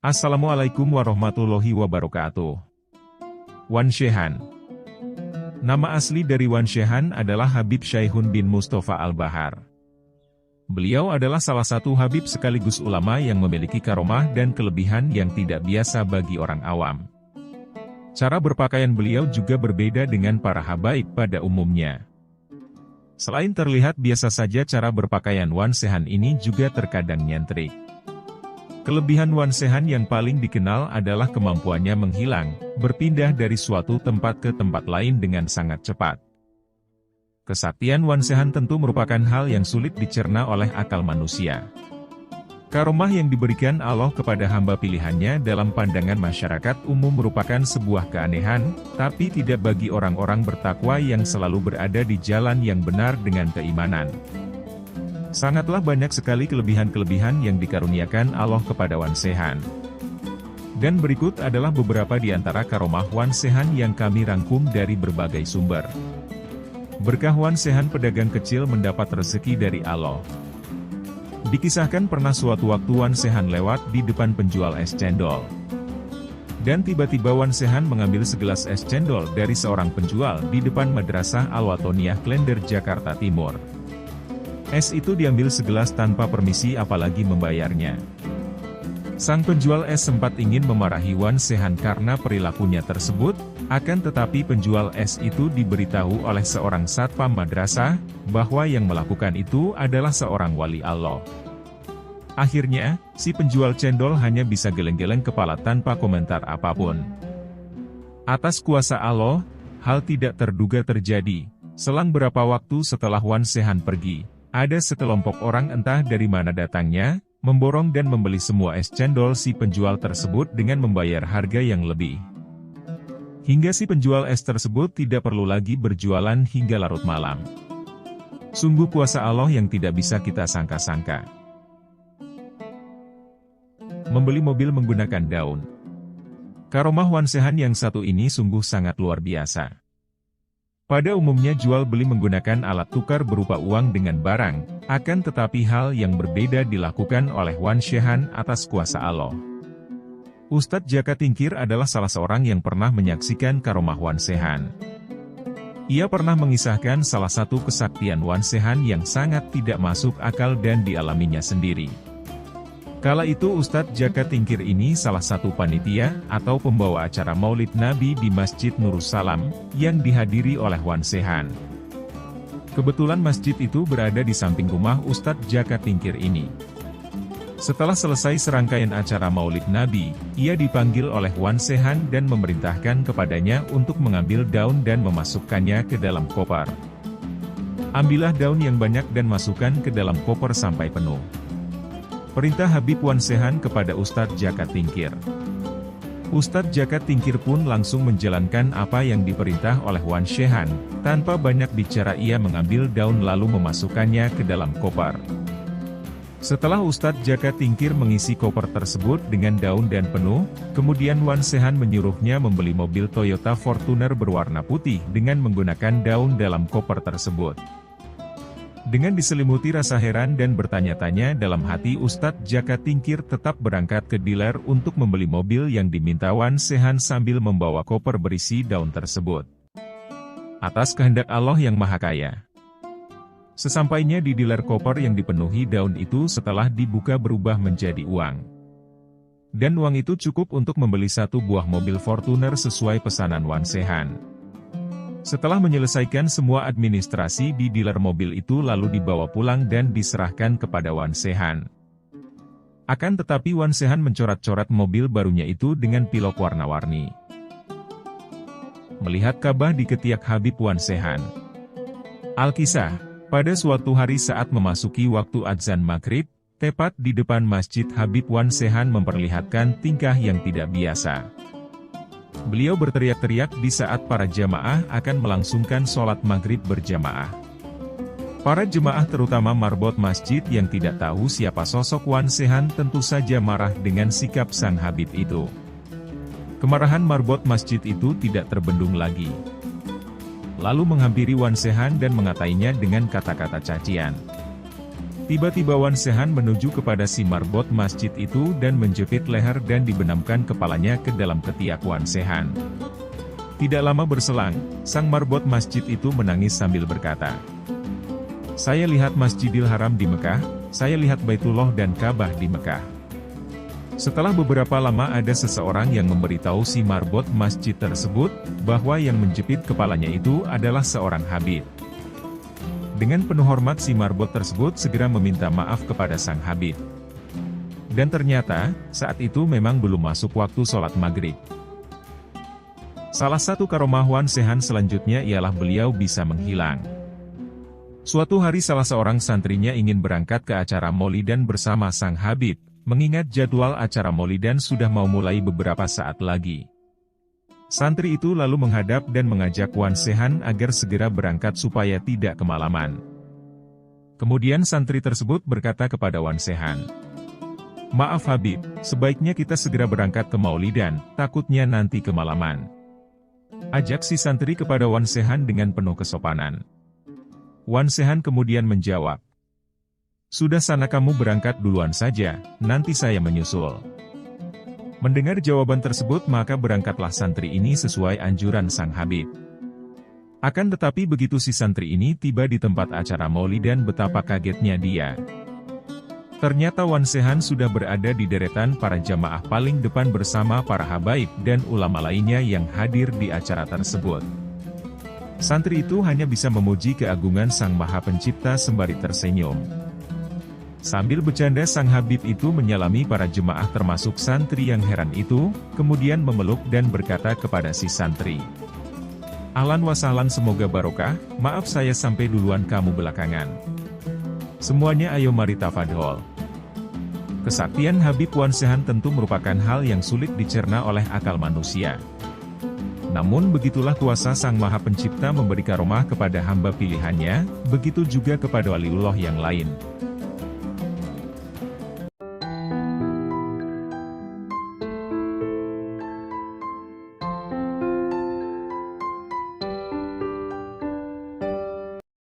Assalamualaikum warahmatullahi wabarakatuh. Wan Shehan. Nama asli dari Wan Shehan adalah Habib Syaihun bin Mustafa Al-Bahar. Beliau adalah salah satu habib sekaligus ulama yang memiliki karomah dan kelebihan yang tidak biasa bagi orang awam. Cara berpakaian beliau juga berbeda dengan para habaib pada umumnya. Selain terlihat biasa saja, cara berpakaian Wan Shehan ini juga terkadang nyentrik. Kelebihan Wan Shehan yang paling dikenal adalah kemampuannya menghilang, berpindah dari suatu tempat ke tempat lain dengan sangat cepat. Kesaktian Wan Shehan tentu merupakan hal yang sulit dicerna oleh akal manusia. Karomah yang diberikan Allah kepada hamba pilihannya dalam pandangan masyarakat umum merupakan sebuah keanehan, tapi tidak bagi orang-orang bertakwa yang selalu berada di jalan yang benar dengan keimanan. Sangatlah banyak sekali kelebihan-kelebihan yang dikaruniakan Allah kepada Wan Shehan. Dan berikut adalah beberapa di antara karomah Wan Shehan yang kami rangkum dari berbagai sumber. Berkah Wan Shehan pedagang kecil mendapat rezeki dari Allah. Dikisahkan pernah suatu waktu Wan Shehan lewat di depan penjual es cendol. Dan tiba-tiba Wan Shehan mengambil segelas es cendol dari seorang penjual di depan Madrasah Al-Watoniyah Klender, Jakarta Timur. Es itu diambil segelas tanpa permisi apalagi membayarnya. Sang penjual es sempat ingin memarahi Wan Shehan karena perilakunya tersebut, akan tetapi penjual es itu diberitahu oleh seorang satpam madrasah, bahwa yang melakukan itu adalah seorang wali Allah. Akhirnya, si penjual cendol hanya bisa geleng-geleng kepala tanpa komentar apapun. Atas kuasa Allah, hal tidak terduga terjadi. Selang beberapa waktu setelah Wan Shehan pergi, ada sekelompok orang entah dari mana datangnya, memborong dan membeli semua es cendol si penjual tersebut dengan membayar harga yang lebih. Hingga si penjual es tersebut tidak perlu lagi berjualan hingga larut malam. Sungguh kuasa Allah yang tidak bisa kita sangka-sangka. Membeli mobil menggunakan daun. Karomah Wan Shehan yang satu ini sungguh sangat luar biasa. Pada umumnya jual beli menggunakan alat tukar berupa uang dengan barang, akan tetapi hal yang berbeda dilakukan oleh Wan Shehan atas kuasa Allah. Ustadz Jaka Tingkir adalah salah seorang yang pernah menyaksikan karomah Wan Shehan. Ia pernah mengisahkan salah satu kesaktian Wan Shehan yang sangat tidak masuk akal dan dialaminya sendiri. Kala itu Ustadz Jaka Tingkir ini salah satu panitia atau pembawa acara Maulid Nabi di Masjid Nurussalam, yang dihadiri oleh Wan Shehan. Kebetulan masjid itu berada di samping rumah Ustadz Jaka Tingkir ini. Setelah selesai serangkaian acara Maulid Nabi, ia dipanggil oleh Wan Shehan dan memerintahkan kepadanya untuk mengambil daun dan memasukkannya ke dalam koper. Ambillah daun yang banyak dan masukkan ke dalam koper sampai penuh. Perintah Habib Wan Shehan kepada Ustadz Jaka Tingkir. Ustadz Jaka Tingkir pun langsung menjalankan apa yang diperintah oleh Wan Shehan. Tanpa banyak bicara ia mengambil daun lalu memasukkannya ke dalam koper. Setelah Ustadz Jaka Tingkir mengisi koper tersebut dengan daun dan penuh, kemudian Wan Shehan menyuruhnya membeli mobil Toyota Fortuner berwarna putih dengan menggunakan daun dalam koper tersebut. Dengan diselimuti rasa heran dan bertanya-tanya dalam hati, Ustadz Jaka Tingkir tetap berangkat ke dealer untuk membeli mobil yang diminta Wan Shehan sambil membawa koper berisi daun tersebut. Atas kehendak Allah yang Maha Kaya. Sesampainya di dealer, koper yang dipenuhi daun itu setelah dibuka berubah menjadi uang. Dan uang itu cukup untuk membeli satu buah mobil Fortuner sesuai pesanan Wan Shehan. Setelah menyelesaikan semua administrasi di dealer, mobil itu lalu dibawa pulang dan diserahkan kepada Wan Shehan. Akan tetapi Wan Shehan mencoret-coret mobil barunya itu dengan pilok warna-warni. Melihat Ka'bah di ketiak Habib Wan Shehan. Alkisah, pada suatu hari saat memasuki waktu azan maghrib, tepat di depan masjid, Habib Wan Shehan memperlihatkan tingkah yang tidak biasa. Beliau berteriak-teriak di saat para jamaah akan melangsungkan sholat maghrib berjamaah. Para jemaah terutama marbot masjid yang tidak tahu siapa sosok Wan Shehan tentu saja marah dengan sikap sang Habib itu. Kemarahan marbot masjid itu tidak terbendung lagi. Lalu menghampiri Wan Shehan dan mengatainya dengan kata-kata cacian. Tiba-tiba Wan Sehan menuju kepada si marbot masjid itu dan menjepit leher dan dibenamkan kepalanya ke dalam ketiak Wan Sehan. Tidak lama berselang, sang marbot masjid itu menangis sambil berkata, "Saya lihat Masjidil Haram di Mekah, saya lihat Baitullah dan Ka'bah di Mekah." Setelah beberapa lama ada seseorang yang memberitahu si marbot masjid tersebut, bahwa yang menjepit kepalanya itu adalah seorang Habib. Dengan penuh hormat si marbot tersebut segera meminta maaf kepada sang Habib. Dan ternyata, saat itu memang belum masuk waktu sholat maghrib. Salah satu karomah Wan Sehan selanjutnya ialah beliau bisa menghilang. Suatu hari salah seorang santrinya ingin berangkat ke acara Maulidan bersama sang Habib, mengingat jadwal acara Maulidan sudah mau mulai beberapa saat lagi. Santri itu lalu menghadap dan mengajak Wan Sehan agar segera berangkat supaya tidak kemalaman. Kemudian santri tersebut berkata kepada Wan Sehan, "Maaf Habib, sebaiknya kita segera berangkat ke Maulidan, takutnya nanti kemalaman." Ajak si santri kepada Wan Sehan dengan penuh kesopanan. Wan Sehan kemudian menjawab, "Sudah sana kamu berangkat duluan saja, nanti saya menyusul." Mendengar jawaban tersebut maka berangkatlah santri ini sesuai anjuran sang Habib. Akan tetapi begitu si santri ini tiba di tempat acara Maulidan betapa kagetnya dia. Ternyata Wan Sehan sudah berada di deretan para jamaah paling depan bersama para habaib dan ulama lainnya yang hadir di acara tersebut. Santri itu hanya bisa memuji keagungan Sang Maha Pencipta sembari tersenyum. Sambil bercanda sang Habib itu menyalami para jemaah termasuk santri yang heran itu, kemudian memeluk dan berkata kepada si santri, "Ahlan wa sahlan semoga barokah, maaf saya sampai duluan kamu belakangan. Semuanya ayo mari tafadhol." Kesaktian Habib Wan Sehan tentu merupakan hal yang sulit dicerna oleh akal manusia. Namun begitulah kuasa Sang Maha Pencipta memberi karomah kepada hamba pilihannya, begitu juga kepada waliullah yang lain.